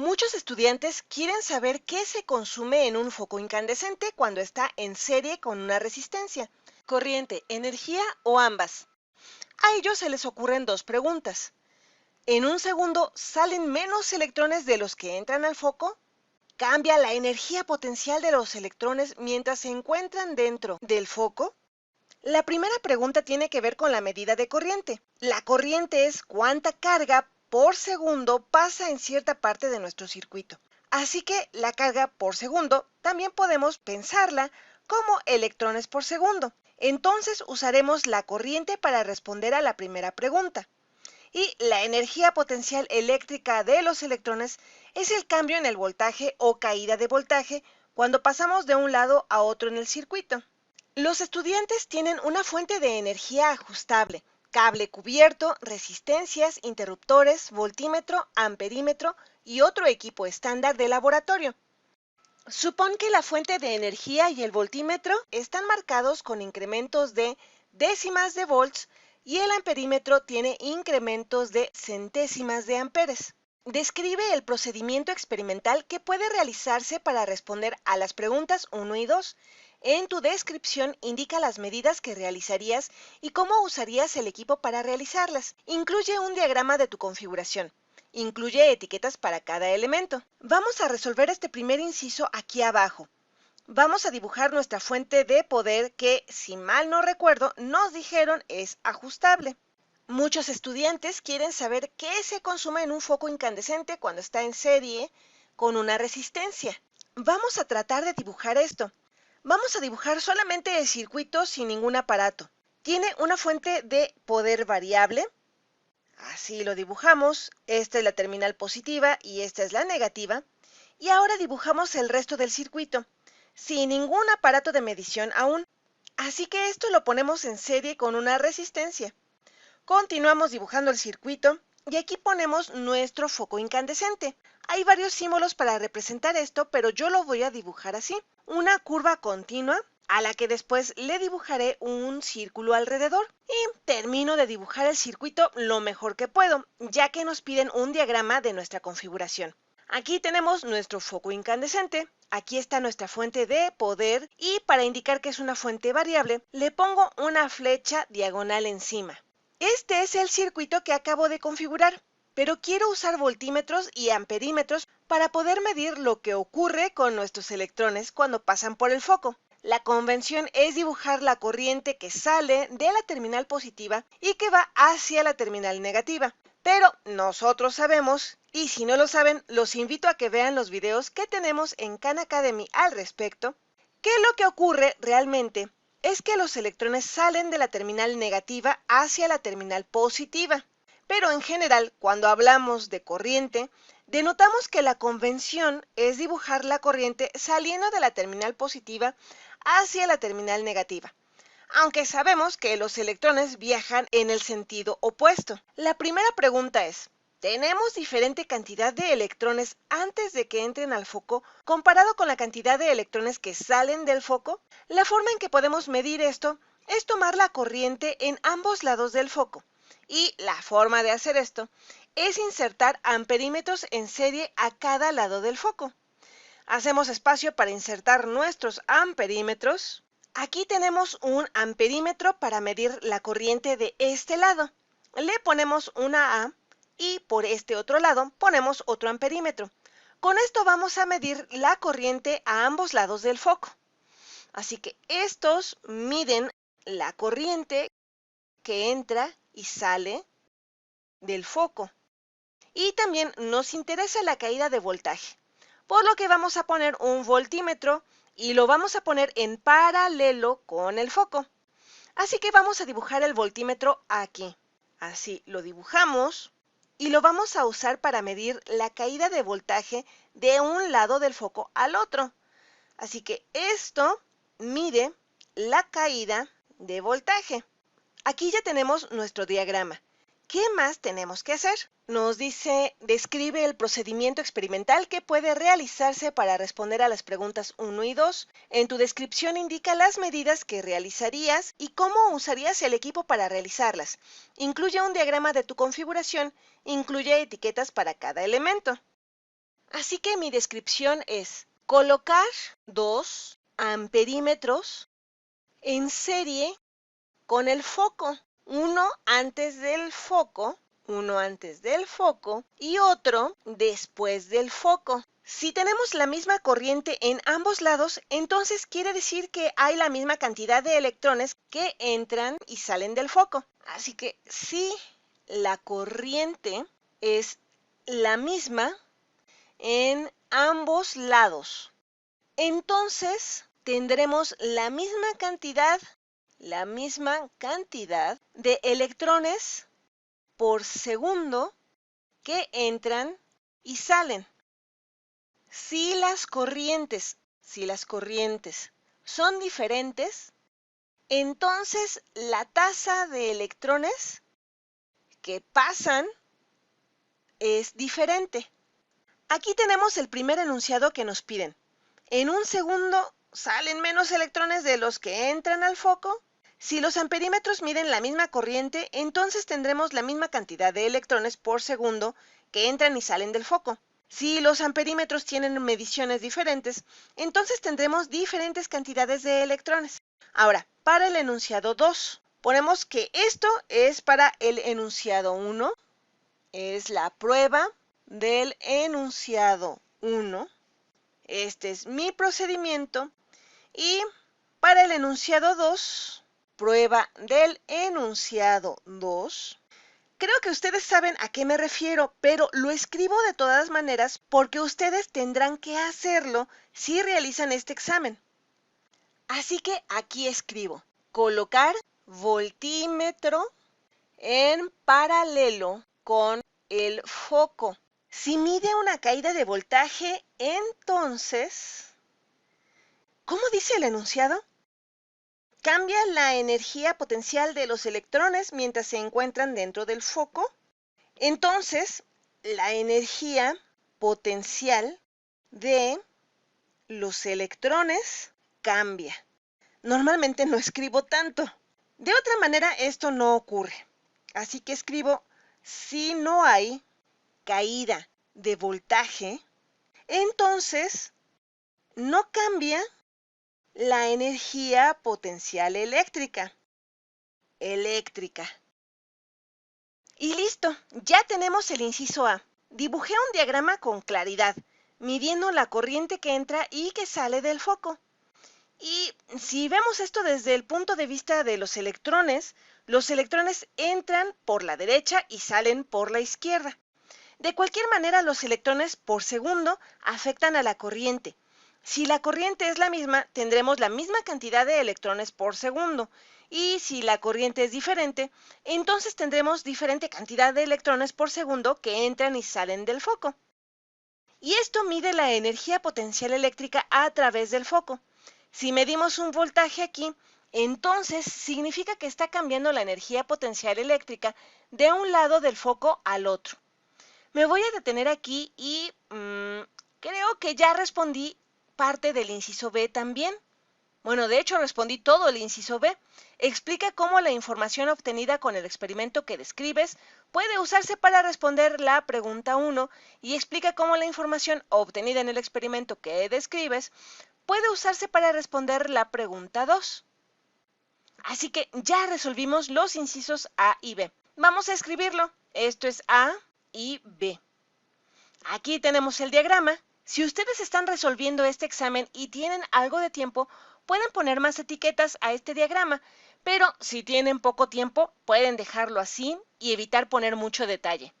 Muchos estudiantes quieren saber qué se consume en un foco incandescente cuando está en serie con una resistencia, corriente, energía o ambas. A ellos se les ocurren dos preguntas. ¿En un segundo salen menos electrones de los que entran al foco? ¿Cambia la energía potencial de los electrones mientras se encuentran dentro del foco? La primera pregunta tiene que ver con la medida de corriente. La corriente es cuánta carga por segundo pasa en cierta parte de nuestro circuito. Así que la carga por segundo también podemos pensarla como electrones por segundo. Entonces usaremos la corriente para responder a la primera pregunta. Y la energía potencial eléctrica de los electrones es el cambio en el voltaje o caída de voltaje cuando pasamos de un lado a otro en el circuito. Los estudiantes tienen una fuente de energía ajustable, cable cubierto, resistencias, interruptores, voltímetro, amperímetro y otro equipo estándar de laboratorio. Supón que la fuente de energía y el voltímetro están marcados con incrementos de décimas de volts y el amperímetro tiene incrementos de centésimas de amperes. Describe el procedimiento experimental que puede realizarse para responder a las preguntas 1 y 2. En tu descripción indica las medidas que realizarías y cómo usarías el equipo para realizarlas. Incluye un diagrama de tu configuración. Incluye etiquetas para cada elemento. Vamos a resolver este primer inciso aquí abajo. Vamos a dibujar nuestra fuente de poder que, si mal no recuerdo, nos dijeron es ajustable. Muchos estudiantes quieren saber qué se consume en un foco incandescente cuando está en serie con una resistencia. Vamos a tratar de dibujar esto. Vamos a dibujar solamente el circuito sin ningún aparato. Tiene una fuente de poder variable. Así lo dibujamos. Esta es la terminal positiva y esta es la negativa. Y ahora dibujamos el resto del circuito, sin ningún aparato de medición aún. Así que esto lo ponemos en serie con una resistencia. Continuamos dibujando el circuito y aquí ponemos nuestro foco incandescente. Hay varios símbolos para representar esto, pero yo lo voy a dibujar así. Una curva continua a la que después le dibujaré un círculo alrededor. Y termino de dibujar el circuito lo mejor que puedo, ya que nos piden un diagrama de nuestra configuración. Aquí tenemos nuestro foco incandescente, aquí está nuestra fuente de poder y para indicar que es una fuente variable, le pongo una flecha diagonal encima. Este es el circuito que acabo de configurar, pero quiero usar voltímetros y amperímetros para poder medir lo que ocurre con nuestros electrones cuando pasan por el foco. La convención es dibujar la corriente que sale de la terminal positiva y que va hacia la terminal negativa. Pero nosotros sabemos, y si no lo saben, los invito a que vean los videos que tenemos en Khan Academy al respecto, que lo que ocurre realmente es que los electrones salen de la terminal negativa hacia la terminal positiva. Pero en general, cuando hablamos de corriente, denotamos que la convención es dibujar la corriente saliendo de la terminal positiva hacia la terminal negativa, aunque sabemos que los electrones viajan en el sentido opuesto. La primera pregunta es, ¿tenemos diferente cantidad de electrones antes de que entren al foco comparado con la cantidad de electrones que salen del foco? La forma en que podemos medir esto es tomar la corriente en ambos lados del foco. Y la forma de hacer esto es insertar amperímetros en serie a cada lado del foco. Hacemos espacio para insertar nuestros amperímetros. Aquí tenemos un amperímetro para medir la corriente de este lado. Le ponemos una A y por este otro lado ponemos otro amperímetro. Con esto vamos a medir la corriente a ambos lados del foco. Así que estos miden la corriente que entra y sale del foco. Y también nos interesa la caída de voltaje, por lo que vamos a poner un voltímetro y lo vamos a poner en paralelo con el foco. Así que vamos a dibujar el voltímetro aquí. Así lo dibujamos y lo vamos a usar para medir la caída de voltaje de un lado del foco al otro. Así que esto mide la caída de voltaje. Aquí ya tenemos nuestro diagrama. ¿Qué más tenemos que hacer? Nos dice, describe el procedimiento experimental que puede realizarse para responder a las preguntas 1 y 2. En tu descripción indica las medidas que realizarías y cómo usarías el equipo para realizarlas. Incluye un diagrama de tu configuración, incluye etiquetas para cada elemento. Así que mi descripción es colocar dos amperímetros en serie con el foco, uno antes del foco y otro después del foco. Si tenemos la misma corriente en ambos lados, entonces quiere decir que hay la misma cantidad de electrones que entran y salen del foco. Así que si la corriente es la misma en ambos lados, entonces tendremos la misma cantidad de electrones por segundo que entran y salen. Si las corrientes son diferentes, entonces la tasa de electrones que pasan es diferente. Aquí tenemos el primer enunciado que nos piden. En un segundo salen menos electrones de los que entran al foco. Si los amperímetros miden la misma corriente, entonces tendremos la misma cantidad de electrones por segundo que entran y salen del foco. Si los amperímetros tienen mediciones diferentes, entonces tendremos diferentes cantidades de electrones. Ahora, para el enunciado 2, ponemos que esto es para el enunciado 1, es la prueba del enunciado 1. Este es mi procedimiento. Y para el enunciado 2, prueba del enunciado 2, creo que ustedes saben a qué me refiero, pero lo escribo de todas maneras porque ustedes tendrán que hacerlo si realizan este examen. Así que aquí escribo, colocar voltímetro en paralelo con el foco. Si mide una caída de voltaje, entonces, ¿cómo dice el enunciado? Cambia la energía potencial de los electrones mientras se encuentran dentro del foco. Entonces, la energía potencial de los electrones cambia. Normalmente no escribo tanto. De otra manera, esto no ocurre. Así que escribo, si no hay caída de voltaje, entonces no cambia la energía potencial eléctrica. Y listo, ya tenemos el inciso A. Dibujé un diagrama con claridad, midiendo la corriente que entra y que sale del foco. Y si vemos esto desde el punto de vista de los electrones entran por la derecha y salen por la izquierda. De cualquier manera, los electrones por segundo afectan a la corriente. Si la corriente es la misma, tendremos la misma cantidad de electrones por segundo. Y si la corriente es diferente, entonces tendremos diferente cantidad de electrones por segundo que entran y salen del foco. Y esto mide la energía potencial eléctrica a través del foco. Si medimos un voltaje aquí, entonces significa que está cambiando la energía potencial eléctrica de un lado del foco al otro. Me voy a detener aquí y creo que ya respondí parte del inciso B también. Bueno, de hecho respondí todo el inciso B. Explica cómo la información obtenida con el experimento que describes puede usarse para responder la pregunta 1 y explica cómo la información obtenida en el experimento que describes puede usarse para responder la pregunta 2. Así que ya resolvimos los incisos A y B. Vamos a escribirlo. Esto es A y B. Aquí tenemos el diagrama. Si ustedes están resolviendo este examen y tienen algo de tiempo, pueden poner más etiquetas a este diagrama, pero si tienen poco tiempo, pueden dejarlo así y evitar poner mucho detalle.